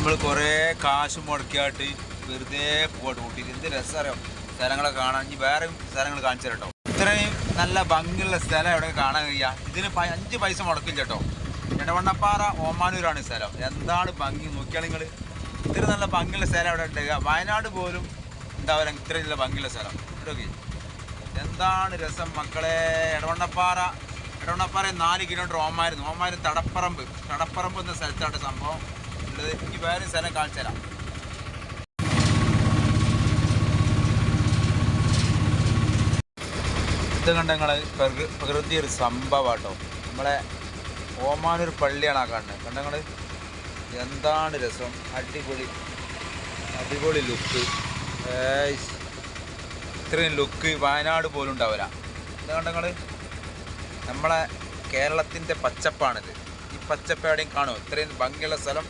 നമ്മൾ കുറേ കാശ് മുടക്കിയായിട്ട് വെറുതെ പോകട്ടെ ഊട്ടിയിൽ. എന്ത് രസമറിയാം സ്ഥലങ്ങളെ കാണാൻ. ഇനി വേറെ സ്ഥലങ്ങൾ കാണിച്ചു കേട്ടോ. ഇത്രയും നല്ല ഭംഗിയുള്ള സ്ഥലം എവിടെ കാണാൻ കഴിയുക. ഇതിന് 5 പൈസ മുടക്കില്ല കേട്ടോ. എടവണ്ണപ്പാറ ഓമാനൂരാണ് സ്ഥലം. എന്താണ് ഭംഗി നോക്കിയാൽ നിങ്ങൾ. ഇത്ര നല്ല ഭംഗിയുള്ള സ്ഥലം എവിടെ ഉണ്ടാകുക. വയനാട് പോലും ഉണ്ടാവില്ല ഇത്രയും നല്ല ഭംഗിയുള്ള സ്ഥലം. ഇതൊക്കെ എന്താണ് രസം മക്കളെ. എടവണ്ണപ്പാറ 4 കിലോമീറ്റർ ഓമാരും തടപ്പറമ്പ് എന്ന സ്ഥലത്താണ് സംഭവം ഉള്ളത്. എനിക്ക് വേറെ സ്ഥലം കാണിച്ചു തരാം. ഇത് കണ്ട നിങ്ങൾ പ്രകൃതി ഒരു സംഭവം കേട്ടോ. നമ്മളെ ഓമാനൂർ പള്ളിയാണ് ആ കാണുന്നത്. കണ്ട നിങ്ങൾ എന്താണ് രസം. അടിപൊളി ലുക്ക്. ഇത്രയും ലുക്ക് വയനാട് പോലും ഉണ്ടാവില്ല. ഇത് കണ്ട നിങ്ങൾ നമ്മളെ കേരളത്തിൻ്റെ പച്ചപ്പാണിത്. ഈ പച്ചപ്പ് എവിടെയും കാണുമോ? ഇത്രയും ഭംഗിയുള്ള സ്ഥലം